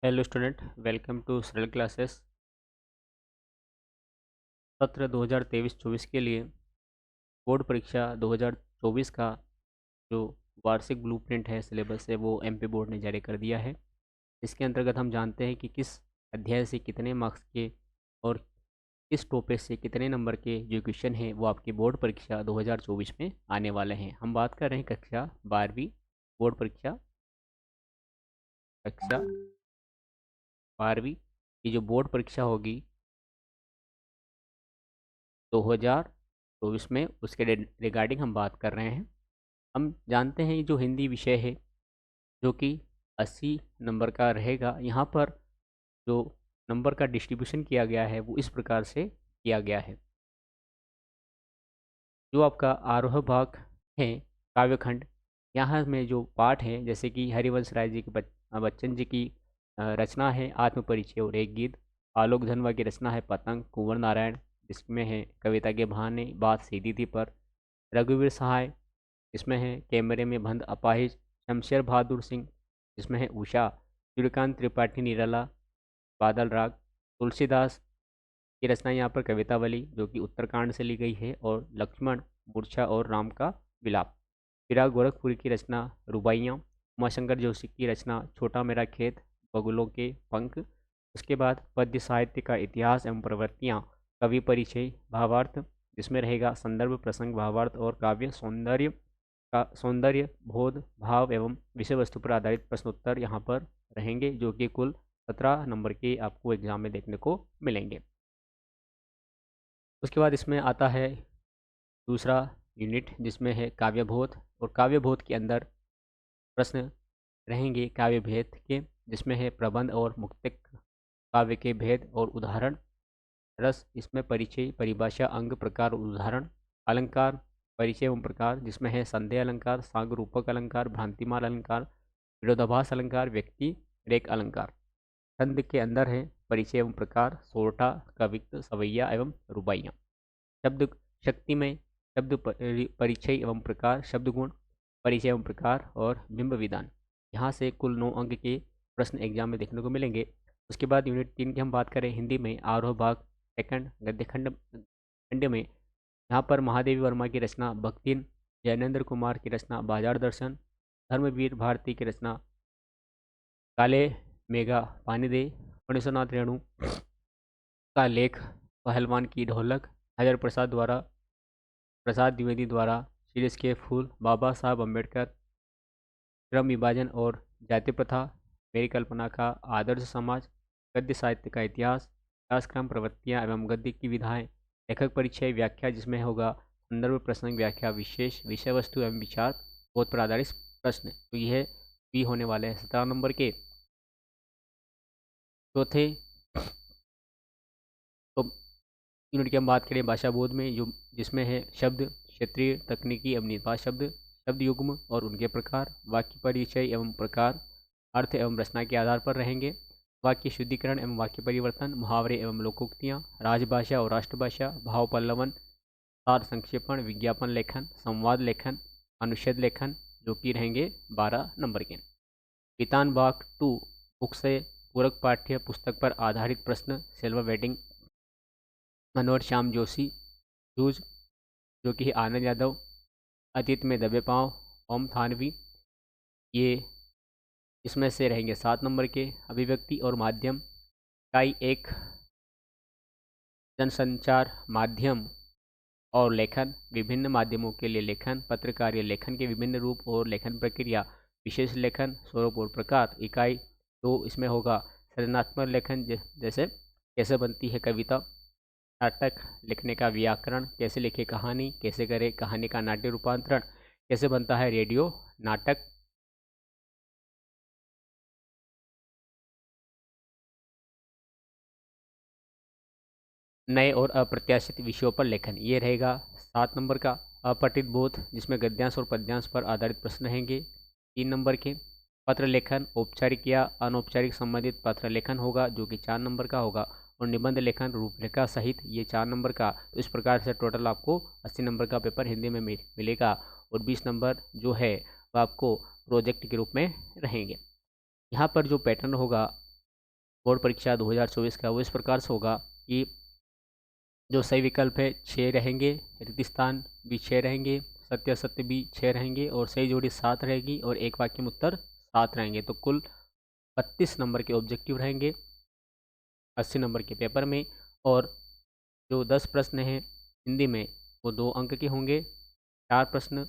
Hello student, welcome to सरल classes. सत्र 2023-24 के लिए बोर्ड परीक्षा 2024 का जो वार्षिक ब्लूप्रिंट है, सिलेबस है, वो एमपी बोर्ड ने जारी कर दिया है। इसके अंतर्गत हम जानते हैं कि किस अध्याय से कितने मार्क्स के और किस टॉपिक से कितने नंबर के जो क्वेश्चन हैं वो आपकी बोर्ड परीक्षा 2024 में आने वाले हैं। हम बात कर रहे हैं कक्षा 12वीं बोर्ड परीक्षा, कक्षा 12वीं की जो बोर्ड परीक्षा होगी 2024 में, उसके रिगार्डिंग हम बात कर रहे हैं। हम जानते हैं जो हिंदी विषय है जो कि 80 नंबर का रहेगा। यहाँ पर जो नंबर का डिस्ट्रीब्यूशन किया गया है वो इस प्रकार से किया गया है। जो आपका आरोह भाग है, काव्यखंड, यहाँ में जो पाठ है जैसे कि हरिवंश राय जी के बच्चन जी की रचना है आत्म परिचय और एक गीत। आलोक धनवा की रचना है पतंग, कुंवर नारायण जिसमें है कविता के बहाने बात सीधी थी पर। रघुवीर सहाय इसमें है कैमरे में बंद अपाहिज। शमशेर बहादुर सिंह जिसमें है उषा। सूर्यकांत त्रिपाठी निराला, बादल राग। तुलसीदास की रचना यहाँ पर कवितावली जो कि उत्तरकांड से ली गई है, और लक्ष्मण, मूर्छा और राम का विलाप। फिराक गोरखपुरी की रचना रुबाइयाँ। उमाशंकर जोशी की रचना छोटा मेरा खेत, बगुलों के पंख। उसके बाद पद्य साहित्य का इतिहास एवं प्रवृत्तियाँ, कवि परिचय, भावार्थ जिसमें रहेगा संदर्भ, प्रसंग, भावार्थ और काव्य सौंदर्य का सौंदर्य बोध, भाव एवं विषय वस्तु पर आधारित प्रश्नोत्तर यहाँ पर रहेंगे, जो कि कुल 17 नंबर के आपको एग्जाम में देखने को मिलेंगे। उसके बाद इसमें आता है दूसरा यूनिट जिसमें है काव्यबोध, और काव्यबोध के अंदर प्रश्न रहेंगे काव्य भेद के, जिसमें है प्रबंध और मुक्तक काव्य के भेद और उदाहरण। रस इसमें परिचय, परिभाषा, अंग, प्रकार और उदाहरण। अलंकार परिचय एवं प्रकार जिसमें है संदेह अलंकार, साग रूपक अलंकार, भ्रांतिमाल अलंकार, विरोधाभास अलंकार, व्यक्ति रेख अलंकार। छंद के अंदर है परिचय एवं प्रकार, सोरठा, कवित्त, सवैया एवं रुबाइयाँ। शब्द शक्ति में शब्द परिचय एवं प्रकार, शब्द गुण, परिचय एवं प्रकार और बिंब विधान। यहाँ से कुल 9 अंक के प्रश्न एग्जाम में देखने को मिलेंगे। उसके बाद यूनिट 3 की हम बात करें हिंदी में, आरोह भाग सेकंड गद्य खंड खंड में, यहाँ पर महादेवी वर्मा की रचना भक्तिन, जैनेन्द्र कुमार की रचना बाजार दर्शन, धर्मवीर भारती की रचना काले मेघा पानी दे, फणीश्वरनाथ रेणु का लेख पहलवान की ढोलक, हजर प्रसाद द्विवेदी द्वारा शीर्ष के फूल, बाबा साहब अम्बेडकर श्रम विभाजन और जाति प्रथा, मेरी कल्पना का आदर्श समाज, गद्य साहित्य का इतिहास, विकासक्रम, प्रवृत्तियाँ एवं गद्य की विधाएं, लेखक परिचय, व्याख्या जिसमें होगा संदर्भ, प्रसंग, व्याख्या, विशेष विषय वस्तु एवं विचार, बोध पर आधारित प्रश्न। तो यह भी होने वाले हैं 17 नंबर के। चौथे तो यूनिट की हम बात करें भाषा बोध में, जो जिसमें है शब्द, क्षेत्रीय, तकनीकी एवं निपात शब्द, शब्द युग्म और उनके प्रकार, वाक्य परिचय एवं प्रकार, अर्थ एवं रचना के आधार पर रहेंगे। वाक्य शुद्धिकरण एवं वाक्य परिवर्तन, मुहावरे एवं लोकोक्तियाँ, राजभाषा और राष्ट्रभाषा, भाव पल्लवन, सार संक्षेपण, विज्ञापन लेखन, संवाद लेखन, अनुच्छेद लेखन, जो कि रहेंगे 12 नंबर के। कितान बाग 2 बुक से पूरक पाठ्य पुस्तक पर आधारित प्रश्न, सिल्वर वेडिंग, मनोहर श्याम जोशी, जूझ जो कि आनंद यादव, अतीत में दबे पाँव, ओम थानवी, ये इसमें से रहेंगे 7 नंबर के। अभिव्यक्ति और माध्यम, इकाई 1 जनसंचार माध्यम और लेखन, विभिन्न माध्यमों के लिए लेखन, पत्रकारीय लेखन के विभिन्न रूप और लेखन प्रक्रिया, विशेष लेखन, स्वरूप और प्रकार। इकाई 2 इसमें होगा सृजनात्मक लेखन, जैसे कैसे बनती है कविता, नाटक लिखने का व्याकरण, कैसे लिखे कहानी, कैसे करे कहानी का नाट्य रूपांतरण, कैसे बनता है रेडियो नाटक। नए और अप्रत्याशित विषयों पर लेखन, ये रहेगा 7 नंबर का। अपठित बोध जिसमें गद्यांश और पद्यांश पर आधारित प्रश्न रहेंगे 3 नंबर के। पत्र लेखन, औपचारिक या अनौपचारिक संबंधित पत्र लेखन होगा जो कि 4 नंबर का होगा, और निबंध लेखन रूपरेखा सहित ये 4 नंबर का। तो इस प्रकार से टोटल आपको 80 नंबर का पेपर हिंदी में मिलेगा, और 20 नंबर जो है वो आपको प्रोजेक्ट के रूप में रहेंगे। यहाँ पर जो पैटर्न होगा बोर्ड परीक्षा 2024 का वो इस प्रकार से होगा कि जो सही विकल्प है 6 रहेंगे, रिक्त स्थान भी 6 रहेंगे, सत्य असत्य भी 6 रहेंगे और सही जोड़ी 7 रहेगी और एक वाक्य में उत्तर 7 रहेंगे। तो कुल 32 नंबर के ऑब्जेक्टिव रहेंगे 80 नंबर के पेपर में। और जो 10 प्रश्न हैं हिंदी में वो 2 अंक के होंगे, 4 प्रश्न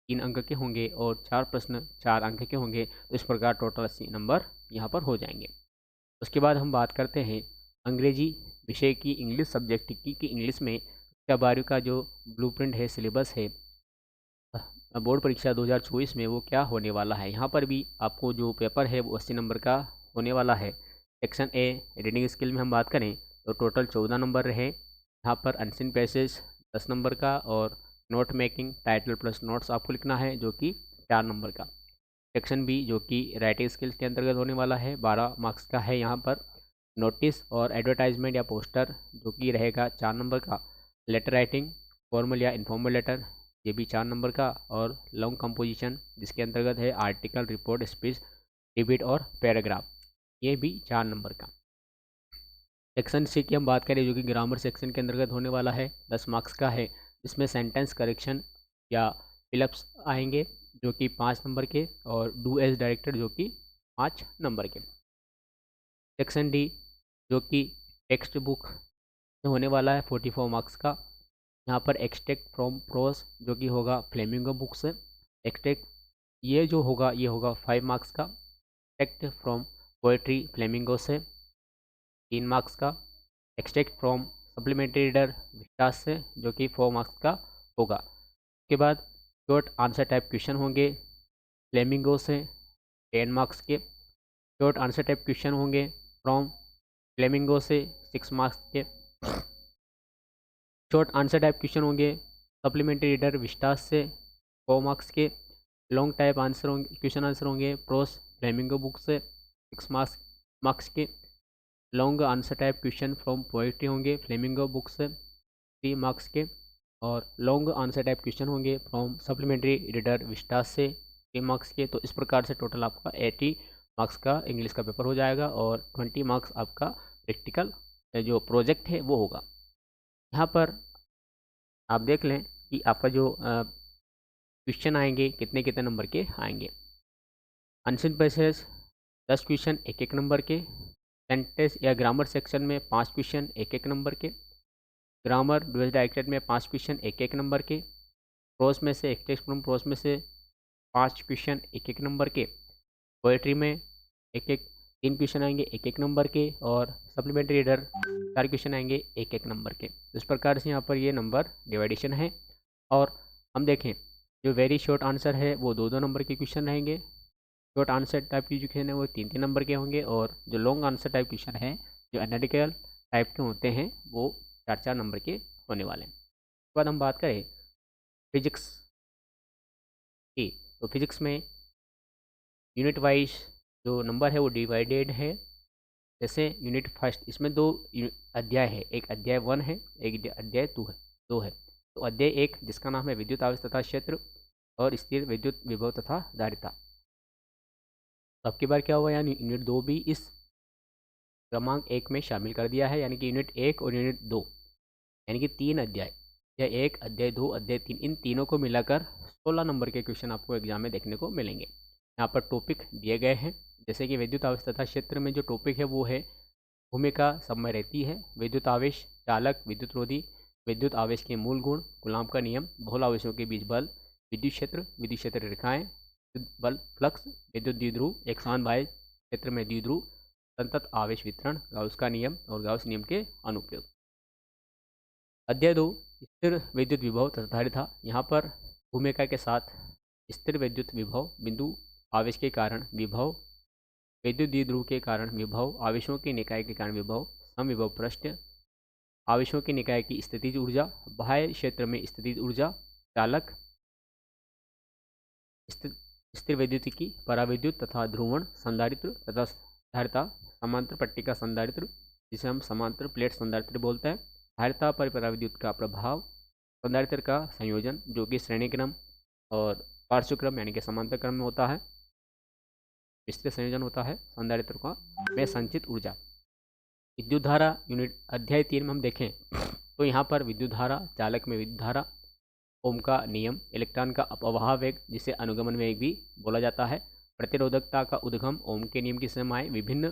3 अंक के होंगे और 4 प्रश्न 4 अंक के होंगे। तो इस प्रकार टोटल 80 नंबर यहाँ पर हो जाएंगे। उसके बाद हम बात करते हैं अंग्रेजी विषय की, इंग्लिश सब्जेक्ट की, कि इंग्लिश में कक्षा 12 का जो ब्लूप्रिंट है, सिलेबस है बोर्ड परीक्षा 2024 में वो क्या होने वाला है। यहाँ पर भी आपको जो पेपर है वो 80 नंबर का होने वाला है। सेक्शन ए रीडिंग स्किल में हम बात करें तो टोटल 14 नंबर रहे। यहाँ पर अनसीन पैसेज 10 नंबर का और note making title plus notes आपको लिखना है जो कि 4 नंबर का। सेक्शन बी जो कि राइटिंग स्किल्स के अंतर्गत होने वाला है 12 मार्क्स का है। यहाँ पर नोटिस और एडवर्टाइजमेंट या पोस्टर जो कि रहेगा 4 नंबर का। लेटर राइटिंग फॉर्मल या इन्फॉर्मल लेटर ये भी 4 नंबर का। और लॉन्ग कंपोजिशन जिसके अंतर्गत है आर्टिकल, रिपोर्ट, स्पीच, डिबेट और पैराग्राफ ये भी 4 नंबर का। सेक्शन सी की हम बात करें जो कि ग्रामर सेक्शन के अंतर्गत होने वाला है 10 मार्क्स का है। जिसमें सेंटेंस करेक्शन या फिलअप्स आएंगे जो कि 5 नंबर के और डू एज डायरेक्टर जो कि 5 नंबर के। सेक्शन डी जो कि टेक्स्ट बुक में होने वाला है 44 मार्क्स का। यहाँ पर एक्सट्रैक्ट फ्रॉम प्रोस जो कि होगा फ्लेमिंगो बुक से। एक्सट्रैक्ट ये जो होगा ये होगा 5 मार्क्स का। एक्सट्रैक्ट फ्रॉम पोएट्री फ्लेमिंगो से 3 मार्क्स का। एक्सट्रैक्ट फ्रॉम सप्लीमेंट्री रीडर विकास से जो कि 4 मार्क्स का होगा। उसके बाद शॉर्ट आंसर टाइप क्वेश्चन होंगे फ्लेमिंगो से 10 मार्क्स के। शॉर्ट आंसर टाइप क्वेश्चन होंगे फ्रॉम फ्लेमिंगो से 6 मार्क्स के। शॉर्ट आंसर टाइप क्वेश्चन होंगे सप्लीमेंट्री रीडर विस्टास से 4 मार्क्स के। लॉन्ग टाइप आंसर होंगे, क्वेश्चन आंसर होंगे प्रोस फ्लेमिंगो बुक से 6 मार्क्स के। Long answer type question from poetry होंगे फ्लेमिंगो बुक से 3 मार्क्स के। और लॉन्ग आंसर टाइप क्वेश्चन होंगे फ्रॉम सप्लीमेंट्री रीडर विस्टास से 3 मार्क्स के। तो इस प्रकार से टोटल आपका 80 मार्क्स का इंग्लिश का पेपर हो जाएगा और 20 मार्क्स आपका प्रैक्टिकल जो प्रोजेक्ट है वो होगा। यहाँ पर आप देख लें कि आपका जो क्वेश्चन आएंगे कितने कितने नंबर के आएंगे। अनसीन पैसेज 10 क्वेश्चन 1-1 नंबर के। सेंटेंस या ग्रामर सेक्शन में 5 क्वेश्चन 1-1 नंबर के। ग्रामर डुअल डायरेक्टेड में 5 क्वेश्चन 1-1 नंबर के। प्रोस में से एक्सट्रैक्ट फ्रॉम प्रोस में से 5 क्वेश्चन 1-1 नंबर के। पोएट्री में 1-1 3 क्वेश्चन आएंगे 1-1 नंबर के। और सप्लीमेंट्री रीडर 4 क्वेश्चन आएंगे 1-1 नंबर के। इस प्रकार से यहाँ पर ये नंबर डिवाइडेशन है। और हम देखें जो वेरी शॉर्ट आंसर है वो 2-2 नंबर के क्वेश्चन रहेंगे। शॉर्ट आंसर टाइप के क्वेश्चन है वो 3-3 नंबर के होंगे। और जो लॉन्ग आंसर टाइप क्वेश्चन है जो एनालिटिकल टाइप के होते हैं वो 4-4 नंबर के होने वाले हैं। उसके बाद हम बात करें फिजिक्स की तो फिजिक्स में यूनिट वाइज जो नंबर है वो डिवाइडेड है। जैसे यूनिट फर्स्ट इसमें 2 अध्याय है, एक अध्याय 1 है, एक अध्याय 2 है। तो अध्याय 1 जिसका नाम है विद्युत आवेश तथा क्षेत्र और स्थिर विद्युत विभव तथा धारिता। तो अब की बार क्या हुआ यानी यूनिट 2 भी इस क्रमांक 1 में शामिल कर दिया है। यानी कि यूनिट 1 और यूनिट 2 यानी कि 3 अध्याय या 1 अध्याय 2 अध्याय 3 इन तीनों को मिलाकर 16 नंबर के क्वेश्चन आपको एग्जाम में देखने को मिलेंगे। यहाँ पर टॉपिक दिए गए हैं जैसे कि विद्युत आवेश तथा क्षेत्र में जो टॉपिक है वो है भूमिका समय रहती है, विद्युत आवेश, चालक, विद्युत रोधी, विद्युत आवेश के मूल गुण, कूलॉम का नियम, बहुल आवेशों के बीच बल, विद्युत क्षेत्र रेखाएं, विद्युत बल फ्लक्स, विद्युत द्विध्रुव, एक समान बाह्य क्षेत्र में द्विध्रुव, संतत आवेश वितरण, गाउस का नियम और गाउस नियम के अनुप्रयोग। अध्याय 2 स्थिर विद्युत विभव तथा धारिता। यहाँ पर भूमिका के साथ स्थिर विद्युत विभव, बिंदु आवेश के कारण विभव, विद्युत द्विध्रुव के कारण विभव, आवेशों की निकाय के कारण विभव, समविभव पृष्ठ, आवेशों की निकाय की स्थितिज ऊर्जा, बाह्य क्षेत्र में स्थितिज ऊर्जा, चालक, स्थिर विद्युतिकी, पराविद्युत तथा ध्रुवण, संधारित्र तथा धारिता, समांतर पट्टिका संधारित्र जिसे हम समांतर प्लेट संधारित्र बोलते हैं, धारिता पर पराविद्युत का प्रभाव, संधारित्र का संयोजन जो कि श्रेणी क्रम और पार्श्वक्रम यानी कि समांतर क्रम में होता है, विस्तृत संयोजन होता है संधारित्र का में संचित ऊर्जा। विद्युत धारा यूनिट अध्याय 3 में हम देखें तो यहाँ पर विद्युत धारा, चालक में विद्युत धारा, ओम का नियम, इलेक्ट्रॉन का अपवाह वेग जिसे अनुगमन वेग भी बोला जाता है, प्रतिरोधकता का उद्गम, ओम के नियम की सीमाएं, विभिन्न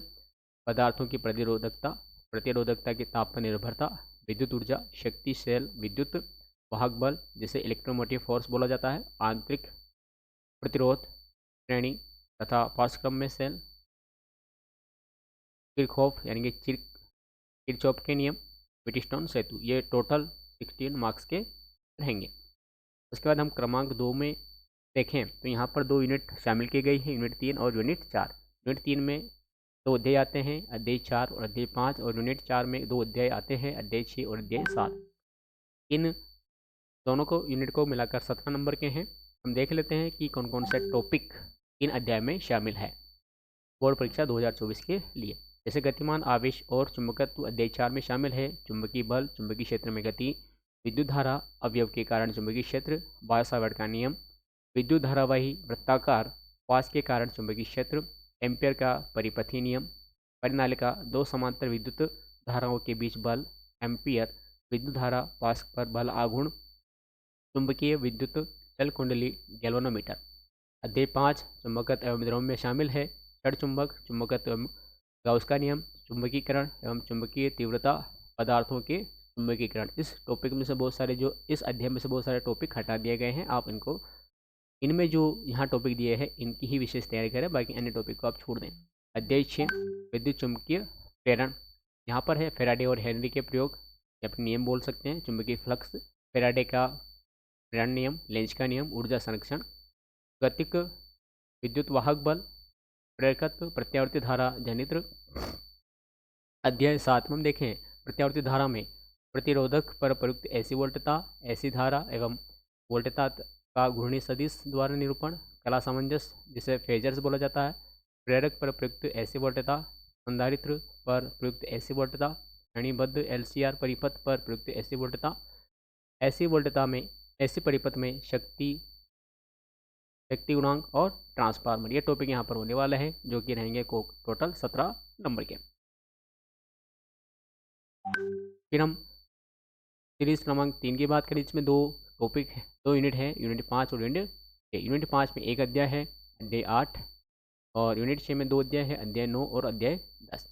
पदार्थों की प्रतिरोधकता, प्रतिरोधकता की तापमान निर्भरता, विद्युत ऊर्जा, शक्ति, सेल, विद्युत वाहक बल जिसे इलेक्ट्रोमोटिव फोर्स बोला जाता है, आंतरिक प्रतिरोध श्रेणी तथा पाठ्यक्रम में सेल, किरचॉफ यानी कि किरचॉफ के नियम, व्हीटस्टोन सेतु, ये टोटल 16 मार्क्स के रहेंगे। उसके बाद हम क्रमांक 2 में देखें तो यहाँ पर 2 यूनिट शामिल की गई है, यूनिट 3 और यूनिट 4। यूनिट 3 में 2 अध्याय आते हैं, अध्याय 4 और अध्याय 5, और यूनिट 4 में 2 अध्याय आते हैं, अध्याय 6 और अध्याय 7। इन दोनों को यूनिट को मिलाकर 17 नंबर के हैं। हम देख लेते हैं कि कौन कौन से टॉपिक इन अध्याय में शामिल है बोर्ड परीक्षा 2024 के लिए। जैसे गतिमान आवेश और चुंबकत्व अध्याय 4 में शामिल है, चुंबकीय बल, चुंबकीय क्षेत्र में गति, विद्युत धारा, अवयव के कारण चुंबकीय क्षेत्र, बायो-सावर्ट का नियम, विद्युत धारावाही वृत्ताकार पास के कारण चुंबकीय क्षेत्र, एम्पियर का परिपथी नियम, परिनालिका, 2 समांतर विद्युत धाराओं के बीच बल, एम्पियर, विद्युत धारा पास पर बल आघूर्ण, चुंबकीय विद्युत चल कुंडली, गैल्वेनोमीटर। अध्याय 5 चुंबकत्व एवं द्रव्य में शामिल है, जड़ चुंबक, चुंबकत्व एवं गाउस का नियम, चुंबकीकरण एवं चुंबकीय तीव्रता, पदार्थों के चुंबकीकरण। इस टॉपिक में से बहुत सारे जो इस अध्याय में से बहुत सारे टॉपिक हटा दिए गए हैं, आप इनको इनमें जो यहाँ टॉपिक दिए हैं इनकी ही विशेष तैयारी करें, बाकी अन्य टॉपिक को आप छोड़ दें। अध्याय 6 विद्युत चुंबकीय प्रेरण, यहाँ पर है फेराडे और हेनरी के प्रयोग या फिर नियम बोल सकते हैं, चुंबकीय फ्लक्स, फेराडे का प्रेरण नियम, लेंज का नियम, ऊर्जा संरक्षण, गतिक विद्युत वाहक बल, प्रेरकत्व, प्रत्यावर्ती धारा जनित्र। अध्याय 7 में हम देखें प्रत्यावर्ती धारा में प्रतिरोधक पर प्रयुक्त ऐसी वोल्टता, ऐसी धारा एवं वोल्टता का घूर्णी सदिश द्वारा निरूपण, कला सामंजस्य जिसे फेजर्स बोला जाता है, प्रेरक पर प्रयुक्त ऐसी वोल्टता, संधारित्र पर प्रयुक्त ऐसी वोल्टता, श्रेणीबद्ध एलसीआर परिपथ पर प्रयुक्त ऐसी वोल्टता, ऐसी वोल्टता में ऐसी परिपथ में शक्ति गुणांक और ट्रांसफार्मर। ये टॉपिक यहाँ पर होने वाले हैं जो कि रहेंगे टोटल 17 नंबर के। फिर हम सीरीज क्रमांक 3 की बात करें, इसमें 2 टॉपिक है, 2 यूनिट है, यूनिट 5 और यूनिट 6। यूनिट 5 में 1 अध्याय है, अध्याय 8, और यूनिट 6 में 2 अध्याय है, अध्याय 9 और अध्याय 10।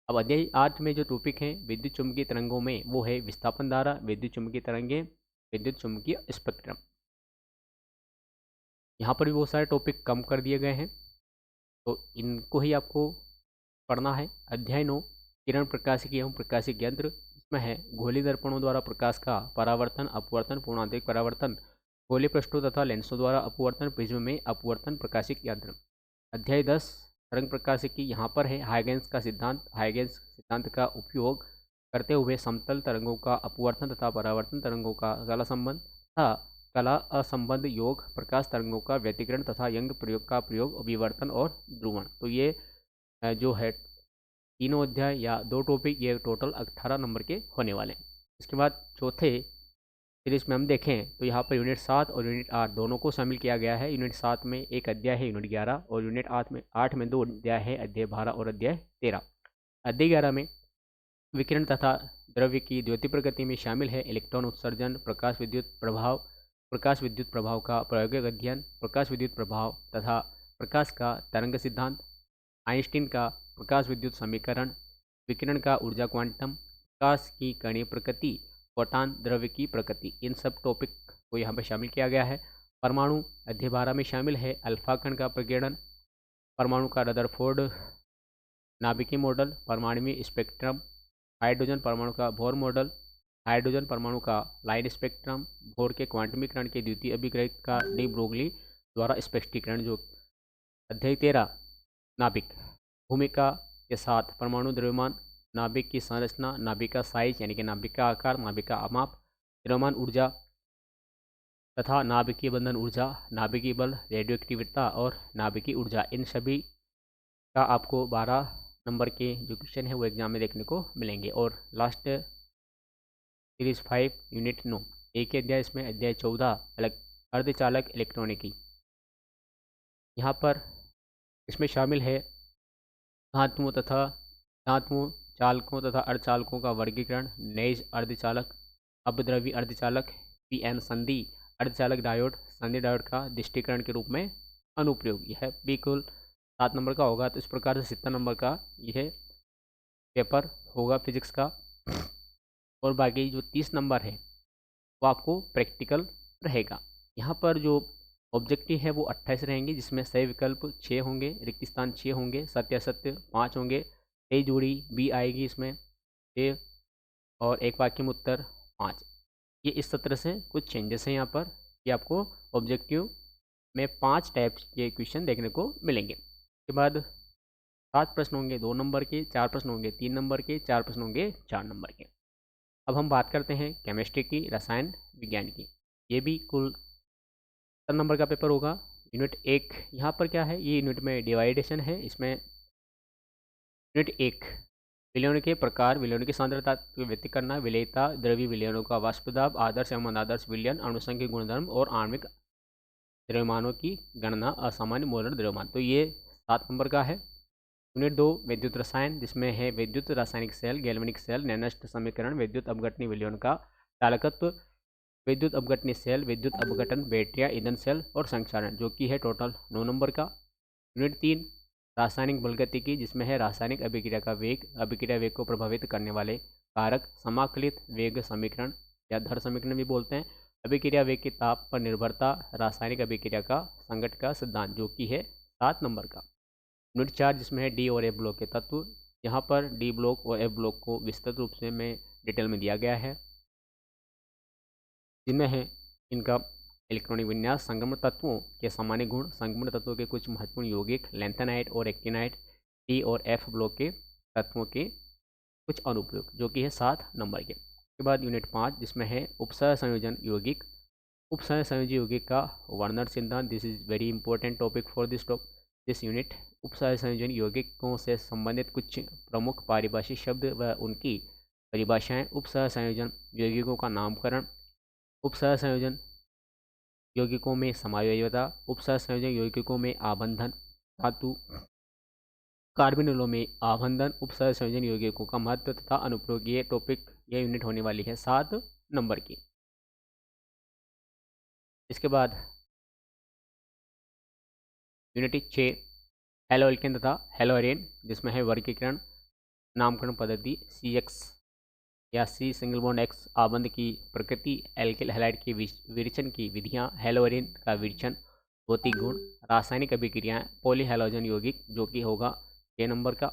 अब अध्याय 8 में जो टॉपिक है विद्युत चुम्बकीय तरंगों में, वो है विस्थापन धारा, विद्युत चुम्बकीय तरंगे, विद्युत चुम्बकीय स्पेक्ट्रम। यहाँ पर भी बहुत सारे टॉपिक कम कर दिए गए हैं, तो इनको ही आपको पढ़ना है। अध्याय 9 किरण प्रकाशिकी एवं प्रकाशिक यंत्र, इसमें है गोली दर्पणों द्वारा प्रकाश का परावर्तन, अपवर्तन, पूर्णांतरिक परावर्तन, गोली पृष्ठों तथा लेंसों द्वारा अपवर्तन, प्रिज्म में अपवर्तन, प्रकाशिक यंत्र। अध्याय 10 तरंग प्रकाशिकी, यहाँ पर है हाइगेंस का सिद्धांत, हाइगेंस सिद्धांत का उपयोग करते हुए समतल तरंगों का अपवर्तन तथा परावर्तन तरंगों का कला संबंध तथा कला असंबंध योग, प्रकाश तरंगों का व्यतिकरण तथा यंग प्रयोग का प्रयोग, विवर्तन और ध्रुवण। तो ये जो है तीनों अध्याय या 2 टॉपिक, ये टोटल 18 नंबर के होने वाले हैं। इसके बाद चौथे सीरीज में हम देखें तो यहाँ पर यूनिट 7 और यूनिट 8 दोनों को शामिल किया गया है। यूनिट 7 में 1 अध्याय है, यूनिट 11, और यूनिट 8 में 2 अध्याय है, अध्याय 12 और अध्याय 13। अध्याय 11 में विकिरण तथा द्रव्य की द्योति प्रगति में शामिल है इलेक्ट्रॉन उत्सर्जन, प्रकाश विद्युत प्रभाव का प्रायोगिक अध्ययन, प्रकाश विद्युत प्रभाव तथा प्रकाश का तरंग सिद्धांत, आइंस्टीन का प्रकाश विद्युत समीकरण, विकिरण का ऊर्जा क्वांटम, प्रकाश की कणीय प्रकृति, फोटॉन द्रव्य की प्रकृति, इन सब टॉपिक को यहाँ पर शामिल किया गया है। परमाणु अध्याय 12 में शामिल है अल्फा कण का प्रकीर्णन, परमाणु का रदरफोर्ड नाभिकीय मॉडल, परमाणुवीय स्पेक्ट्रम, हाइड्रोजन परमाणु का बोर मॉडल, हाइड्रोजन परमाणु का लाइन स्पेक्ट्रम, बोर के क्वांटमीकरण के द्वितीय अभिग्रहित का डी ब्रोगली द्वारा स्पष्टीकरण। जो अध्याय 13 नाभिक, भूमिका के साथ परमाणु द्रव्यमान, नाभिक की संरचना, नाभिक का साइज यानी कि नाभिक का आकार, नाभिक का माप, द्रव्यमान ऊर्जा तथा नाभिकीय बंधन ऊर्जा, नाभिकीय बल, रेडियो एक्टिविटी और नाभिकीय ऊर्जा, इन सभी का आपको 12 नंबर के जो क्वेश्चन है वो एग्जाम में देखने को मिलेंगे। और लास्ट सीरीज 5 यूनिट 9 एक ही अध्याय, इसमें अध्याय 14 अर्धचालक इलेक्ट्रॉनिकी। यहाँ पर इसमें शामिल है धातुओं तथा धातुओं, चालकों तथा अर्धचालकों का वर्गीकरण, नेज अर्धचालक, अपद्रव्य अर्धचालक, पीएन संधि अर्धचालक डायोड, संधि डायोड का दृष्टिकरण के रूप में अनुप्रयोग। यह बिल्कुल 7 नंबर का होगा। तो इस प्रकार से 70 नंबर का यह पेपर होगा फिजिक्स का। और बाकी जो 30 नंबर है वो आपको प्रैक्टिकल रहेगा। यहाँ पर जो ऑब्जेक्टिव है वो 28 रहेंगे, जिसमें सही विकल्प 6 होंगे, रिक्त स्थान 6 होंगे, सत्यासत्य 5 होंगे, सही जोड़ी बी आएगी इसमें 6 और एक वाक्य में उत्तर 5। ये इस तरह से कुछ चेंजेस हैं यहाँ पर कि आपको ऑब्जेक्टिव में 5 टाइप्स के क्वेश्चन देखने को मिलेंगे। उसके बाद 7 प्रश्न होंगे 2 नंबर के, 4 प्रश्न होंगे 3 नंबर के, 4 प्रश्न होंगे 4 नंबर के। अब हम बात करते हैं केमिस्ट्री की, रसायन विज्ञान की। ये भी कुल 7 नंबर का पेपर होगा। यूनिट 1 यहाँ पर क्या है, ये यूनिट में डिवाइडेशन है। इसमें यूनिट 1 विलयन के प्रकार, विलयन की सांद्रता को व्यक्त करना, विलेयता, द्रव्य विलयनों का वाष्पदाब, आदर्श एवं अनादर्श विलयन, अणुसंख्यक गुणधर्म और आणविक द्रव्यमानों की गणना, असामान्य मोलर द्रव्यमान। तो ये 7 नंबर का है। यूनिट 2 विद्युत रसायन, जिसमें है विद्युत रासायनिक सेल, गैल्वेनिक सेल, नैनस्ट समीकरण, विद्युत अपघटनी विलयन का चालकत्व, विद्युत अपघटनी सेल, विद्युत अपघटन, बैटरिया, ईंधन सेल और संक्षारण, जो कि है टोटल 9 नंबर का। यूनिट 3 रासायनिक बलगतिकी, जिसमें है रासायनिक अभिक्रिया का वेग, अभिक्रिया वेग को प्रभावित करने वाले कारक, समाकलित वेग समीकरण या धर समीकरण भी बोलते हैं, अभिक्रिया वेग के ताप पर निर्भरता, रासायनिक अभिक्रिया का संगत का सिद्धांत, जो कि है 7 नंबर का। यूनिट 4 जिसमें है डी और एफ ब्लॉक के तत्व, यहाँ पर डी ब्लॉक और एफ ब्लॉक को विस्तृत रूप से में डिटेल में दिया गया है, जिनमें है इनका इलेक्ट्रॉनिक विन्यास, संगमण तत्वों के सामान्य गुण, संगमण तत्वों के कुछ महत्वपूर्ण यौगिक, लैंथेनाइट और एक्टिनाइट, डी और एफ ब्लॉक के तत्वों के कुछ अनुप्रयोग, जो कि है 7 नंबर के। उसके बाद यूनिट 5 जिसमें है उपसह संयोजन यौगिक, उपसह संयोजी यौगिक का वर्णन सिद्धांत। This is very important topic for this unit. उपसह संयोजन यौगिकों से संबंधित कुछ प्रमुख पारिभाषिक शब्द व उनकी परिभाषाएं, उपसह संयोजन यौगिकों का नामकरण, उपसह संयोजन यौगिकों में समावयवता, उपसह संयोजन यौगिकों में आबंधन, धातु कार्बोनिलों में आबंधन, उपसह संयोजन यौगिकों का महत्व तथा अनुप्रयोग। ये टॉपिक, ये यूनिट होने वाली है 7 नंबर की। इसके बाद यूनिट 6 हेलो एल्केन तथा हेलो एरेन, जिसमें है वर्गीकरण, नामकरण पद्धति, CX या C सिंगल बॉन्ड X आबंध की प्रकृति, एल्किल हैलाइड की विरेचन की विधियाँ, हेलो एरेन का विरेचन, भौतिक गुण, रासायनिक अभिक्रियाएं, पॉलीहैलोजन यौगिक, जो कि होगा 6 नंबर का।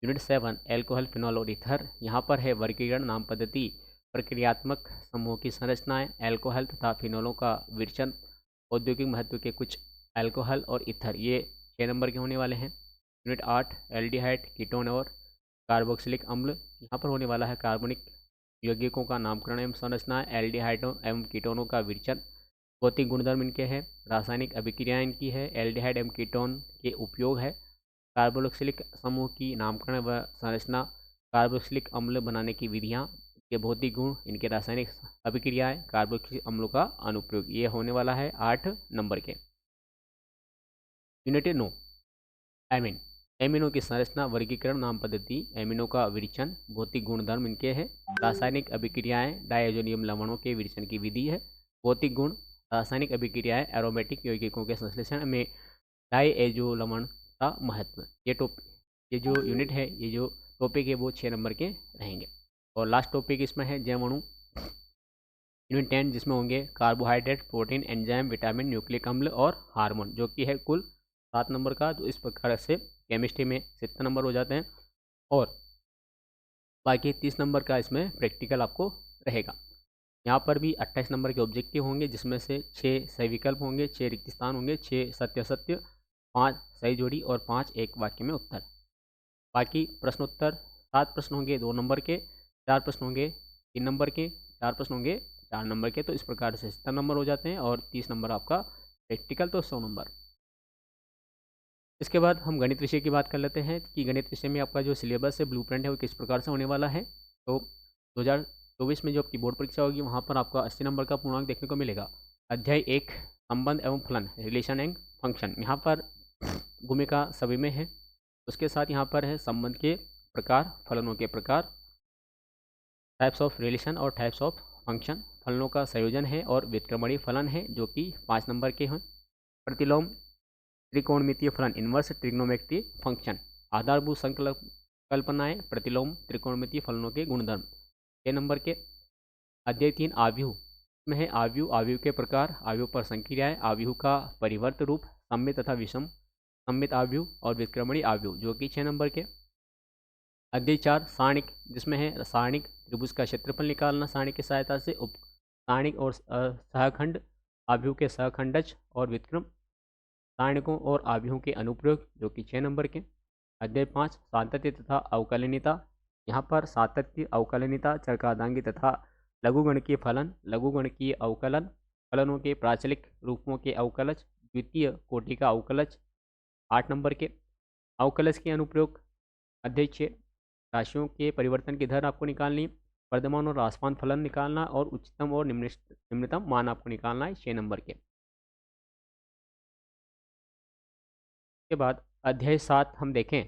यूनिट 7 एल्कोहल, फिनॉल और ईथर, यहाँ पर है वर्गीकरण, नाम पद्धति, प्रक्रियात्मक समूह की संरचनाएं, एल्कोहल तथा फिनॉलों का विरेचन, औद्योगिक महत्व के कुछ एल्कोहल और ईथर, ये 6 नंबर के होने वाले हैं। यूनिट 8 एल्डिहाइड, कीटोन और कार्बोक्सिलिक अम्ल, यहाँ पर होने वाला है कार्बनिक यौगिकों का नामकरण एवं संरचना, एल्डिहाइडों एवं कीटोनों का विरेचन, भौतिक गुणधर्म इनके हैं, रासायनिक अभिक्रिया इनकी है, एल्डिहाइड एवं कीटोन के उपयोग है, कार्बोक्सिलिक समूह की नामकरण व संरचना, कार्बोक्सिलिक अम्ल बनाने की विधियाँ, के भौतिक गुण, इनके रासायनिक अभिक्रियाएं, कार्बोक्सिलिक अम्लों का अनुप्रयोग। ये होने वाला है 8 नंबर के। यूनिट 9 एमिन, एमिनो की संरचना, वर्गीकरण, नाम पद्धति, एमिनो का विरेचन, भौतिक गुणधर्म इनके हैं, रासायनिक अभिक्रियाएं, डायजोनियम लवणों के विरेचन की विधि है, भौतिक गुण, रासायनिक अभिक्रियाएं, एरोमेटिक यौगिकों के संश्लेषण में डायएजो लवण का महत्व। ये जो यूनिट है, ये जो टॉपिक है वो 6 नंबर के रहेंगे। और लास्ट टॉपिक इसमें है जैव अणु, यूनिट 10 जिसमें होंगे carbohydrate, protein, enzyme, vitamin, nucleic अम्ल और हार्मोन, जो कि है कुल 7 नंबर का। तो इस प्रकार से केमिस्ट्री में 70 नंबर हो जाते हैं और बाकी 30 नंबर का इसमें प्रैक्टिकल आपको रहेगा। यहाँ पर भी 28 नंबर के ऑब्जेक्टिव होंगे, जिसमें से 6 सही विकल्प होंगे, 6 रिक्त स्थान होंगे, 6 सत्य, 5 सही जोड़ी और 5 एक वाक्य में उत्तर। बाकी प्रश्नोत्तर 7 प्रश्न होंगे 2 नंबर के, 4 प्रश्न होंगे 3 नंबर के, 4 प्रश्न होंगे 4 नंबर के। तो इस प्रकार से 70 नंबर हो जाते हैं और 30 नंबर आपका प्रैक्टिकल, तो 100 नंबर। इसके बाद हम गणित विषय की बात कर लेते हैं कि गणित विषय में आपका जो सिलेबस है, ब्लूप्रिंट है, वो किस प्रकार से होने वाला है। तो 2024 में जो आपकी बोर्ड परीक्षा होगी वहाँ पर आपका 80 नंबर का पूर्णांक देखने को मिलेगा। अध्याय 1 संबंध एवं फलन, रिलेशन एंड फंक्शन, यहाँ पर भूमिका सभी में है। उसके साथ यहाँ पर है संबंध के प्रकार, फलनों के प्रकार, टाइप्स ऑफ रिलेशन और टाइप्स ऑफ फंक्शन, फलनों का संयोजन है और व्युत्क्रमणीय फलन है जो कि 5 नंबर के हैं। प्रतिलोम त्रिकोणमितीय फलन, इन्वर्स ट्रिग्नोमेट्रिक फंक्शन, आधारभूत संकल्पनाएं, प्रतिलोम त्रिकोणमितीय फलनों के गुणधर्म 6 नंबर के। अध्याय 3 आव्यूह में है आव्यूह, आव्यूह के प्रकार, आव्यूह पर संक्रियाएं, आव्यूह का परिवर्त रूप, सममित तथा विषम सममित आव्यूह और व्युत्क्रमणीय आव्यूह जो कि 6 नंबर के। अध्याय 4 सारणिक, जिसमें है सारणिक त्रिभुज का क्षेत्रफल निकालना सारणिक की सहायता से, उप सारणिक और सहखंड आव्यूह के सहखंडज और व्युत्क्रम, सारणिकों और आव्यूहों के अनुप्रयोग जो कि 6 नंबर के। अध्याय 5 सातत्य तथा अवकलनिता, यहाँ पर सातत्य, अवकलनिता, चरघातांकी तथा लघुगणकीय फलन, लघुगणकीय अवकलन, फलनों के प्राचलिक रूपों के अवकलज, द्वितीय कोटि का अवकलज 8 नंबर के। अवकलज के अनुप्रयोग। अध्याय 6 राशियों के परिवर्तन की दर आपको निकालनी, वर्धमान और ह्रासमान फलन निकालना और उच्चतम और निम्नतम मान आपको निकालना है 6 नंबर के। के बाद अध्याय 7 हम देखें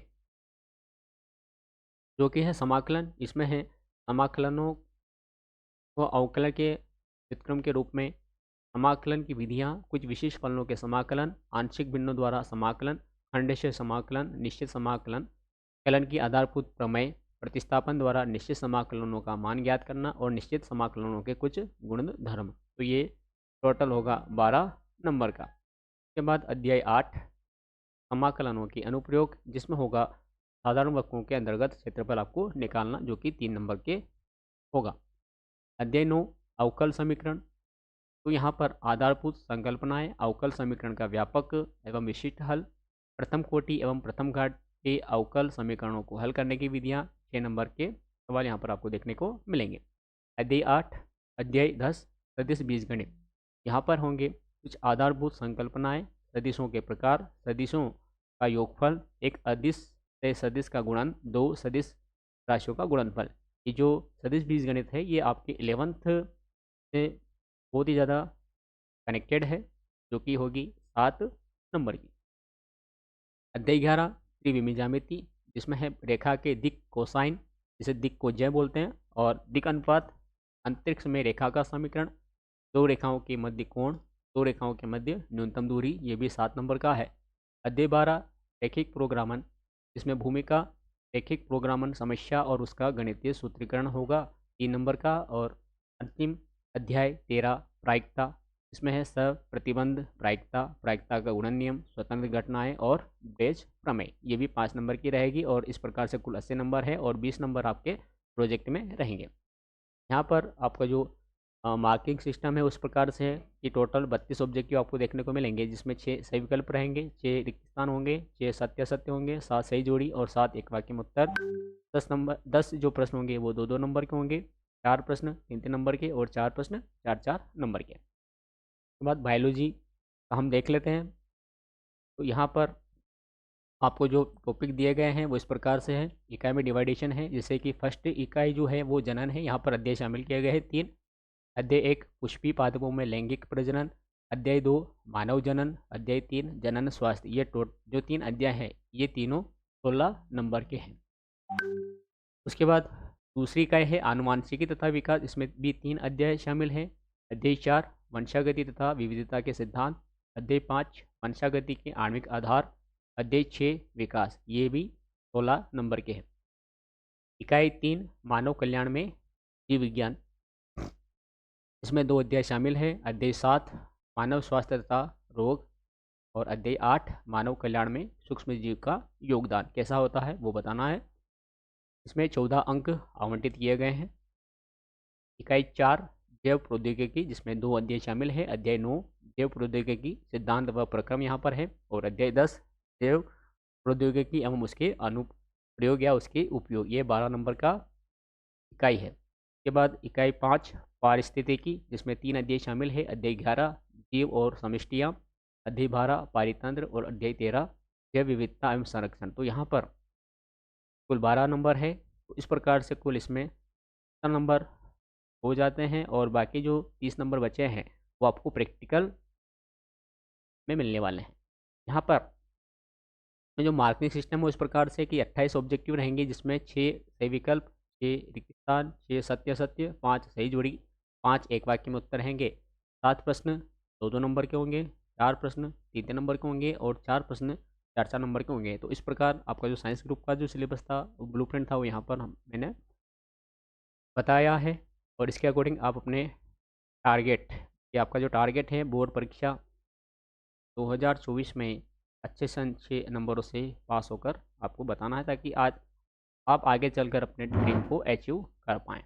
जो कि है समाकलन, इसमें है समाकलनों को अवकलन के व्युत्क्रम के रूप में, समाकलन की विधियां, कुछ विशेष फलनों के समाकलन, आंशिक भिन्नों द्वारा समाकलन, खंडशः समाकलन, निश्चित समाकलन, कलन की आधारभूत प्रमेय, प्रतिस्थापन द्वारा निश्चित समाकलनों का मान ज्ञात करना और निश्चित समाकलनों के कुछ गुणधर्म। तो ये टोटल होगा 12 नंबर का। उसके बाद अध्याय 8 समाकलनों के अनुप्रयोग, जिसमें होगा साधारण वक्रों के अंतर्गत क्षेत्रफल आपको निकालना जो कि 3 नंबर के होगा। अध्याय 9 अवकल समीकरण, तो यहाँ पर आधारभूत संकल्पनाएं, अवकल समीकरण का व्यापक एवं विशिष्ट हल, प्रथम कोटि एवं प्रथम घाट के अवकल समीकरणों को हल करने की विधियाँ, 6 नंबर के सवाल यहाँ पर आपको देखने को मिलेंगे। अध्याय 8 अध्याय 10 सदिश बीजगणित, यहाँ पर होंगे कुछ आधारभूत संकल्पनाएं, सदिशों के प्रकार, सदिशों का योगफल, एक अदिश से सदिश का गुणन, 2 सदिश राशियों का गुणनफल। ये जो सदिश बीजगणित है ये आपके 11th से बहुत ही ज़्यादा कनेक्टेड है जो कि होगी 7 नंबर की। अध्याय 11 त्रिविमीय ज्यामिति, जिसमें है रेखा के दिक कोसाइन, जिसे दिक को जय बोलते हैं, और दिक अनुपात, अंतरिक्ष में रेखा का समीकरण, दो रेखाओं के मध्य कोण, दो रेखाओं के मध्य न्यूनतम दूरी, ये भी 7 नंबर का है। अध्याय 12 रैखिक प्रोग्रामन, जिसमें भूमिका, रैखिक प्रोग्रामन समस्या और उसका गणितीय सूत्रीकरण होगा 3 नंबर का। और अंतिम अध्याय 13 प्रायिकता, इसमें है प्रतिबंध, प्रायिकता, प्रायिकता का गुणन नियम, स्वतंत्र घटनाएं और ब्रेज प्रमेय, ये भी 5 नंबर की रहेगी। और इस प्रकार से कुल 80 नंबर है और 20 नंबर आपके प्रोजेक्ट में रहेंगे। यहाँ पर आपका जो मार्किंग सिस्टम है उस प्रकार से है कि टोटल 32 ऑब्जेक्टिव आपको देखने को मिलेंगे, जिसमें 6 सही विकल्प रहेंगे, 6 रिक्त स्थान होंगे, 6 सत्य असत्य होंगे, 7 सही जोड़ी और 7 एक वाक्य में उत्तर। 10 जो प्रश्न होंगे वो 2-2 नंबर के होंगे, 4 प्रश्न 3-3 नंबर के और 4 प्रश्न 4-4 नंबर के। उसके बाद बायोलॉजी का हम देख लेते हैं। तो यहाँ पर आपको जो टॉपिक दिए गए हैं वो इस प्रकार से है, इकाई में डिवाइडेशन है, जैसे कि फर्स्ट इकाई जो है वो जनन है, यहाँ पर अध्याय शामिल किए गए हैं 3। अध्याय 1 पुष्पी पादपों में लैंगिक प्रजनन, अध्याय 2 मानव जनन, अध्याय 3 जनन स्वास्थ्य। ये जो 3 अध्याय हैं ये तीनों 16 नंबर के हैं। उसके बाद दूसरी इकाई है आनुवांशिकी तथा विकास, इसमें भी 3 अध्याय शामिल हैं। अध्याय 4 वंशागति तथा विविधता के सिद्धांत, अध्याय 5 वंशागति के आणविक आधार, अध्याय 6 विकास, ये भी 16 नंबर के हैं। इकाई 3 मानव कल्याण में जीव विज्ञान, इसमें 2 अध्याय शामिल हैं, अध्याय 7 मानव स्वास्थ्य तथा रोग और अध्याय 8 मानव कल्याण में सूक्ष्म जीव का योगदान कैसा होता है वो बताना है। इसमें 14 अंक आवंटित किए गए हैं। इकाई 4 जैव प्रौद्योगिकी, जिसमें 2 अध्याय शामिल है, अध्याय 9 जैव प्रौद्योगिकी सिद्धांत व प्रक्रम यहाँ पर है, और अध्याय 10 जैव प्रौद्योगिकी एवं उसके अनुप्रयोग या उसके उपयोग, ये 12 नंबर का इकाई है। इसके बाद इकाई 5 पारिस्थितिकी, जिसमें 3 अध्याय शामिल है, अध्याय 11 जीव और समष्टियाँ, अध्याय 12 पारितंत्र और अध्याय 13 जैव विविधता एवं संरक्षण। तो यहाँ पर कुल 12 नंबर है। तो इस प्रकार से कुल इसमें 17 नंबर हो जाते हैं और बाकी जो 30 नंबर बचे हैं वो आपको प्रैक्टिकल में मिलने वाले हैं। यहाँ पर में जो मार्किंग सिस्टम है इस प्रकार से कि 28 ऑब्जेक्टिव रहेंगे, जिसमें 6 सही विकल्प, 6 रिक्त स्थान, 6 सत्य सत्य, 5 सही जोड़ी, 5 एक वाक्य में उत्तर रहेंगे। 7 प्रश्न 2-2 नंबर के होंगे, 4 प्रश्न 3-3 नंबर के होंगे और 4 प्रश्न 4-4 नंबर के होंगे। तो इस प्रकार आपका जो साइंस ग्रुप का जो सिलेबस था, ब्लूप्रिंट था, वो यहाँ पर मैंने बताया है। और इसके अकॉर्डिंग आप अपने टारगेट, कि आपका जो टारगेट है बोर्ड परीक्षा 2024 में अच्छे से अच्छे नंबरों से पास होकर आपको बताना है, ताकि आज आप आगे चलकर अपने ड्रीम को अचीव कर पाएँ।